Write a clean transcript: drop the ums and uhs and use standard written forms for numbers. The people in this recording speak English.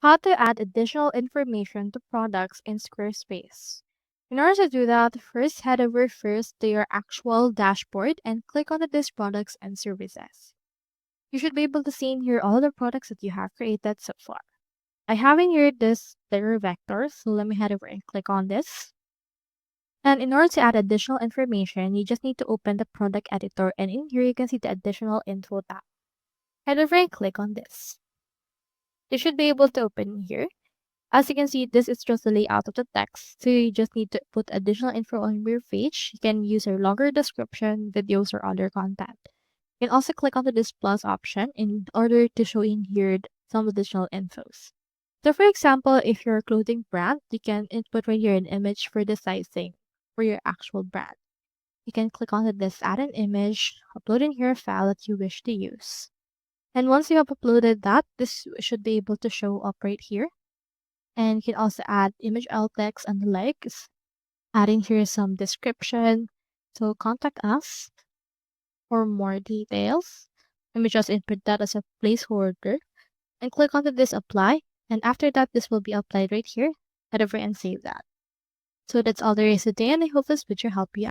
How to add additional information to products in Squarespace. In order to do that, first head over first to your actual dashboard and click on the This Products and Services. You should be able to see in here all the products that you have created so far. I have in here this layer vector, so let me head over and click on this. And in order to add additional information, you just need to open the product editor, and in here you can see the additional info tab. Head over and click on this. You should be able to open here. As you can see, this is just the layout of the text, so you just need to put additional info on your page. You can use a longer description, videos, or other content. You can also click on this plus option in order to show in here some additional infos. So for example, if you're a clothing brand, you can input right here an image for the sizing for your actual brand. You can click on this add an image, upload in here a file that you wish to use. And once you have uploaded that, this should be able to show up right here. And you can also add image alt text and the likes. Adding here some description. So contact us for more details. Let me just input that as a placeholder and click onto this apply. And after that, this will be applied right here. Head over and save that. So that's all there is today, and I hope this video helped you out.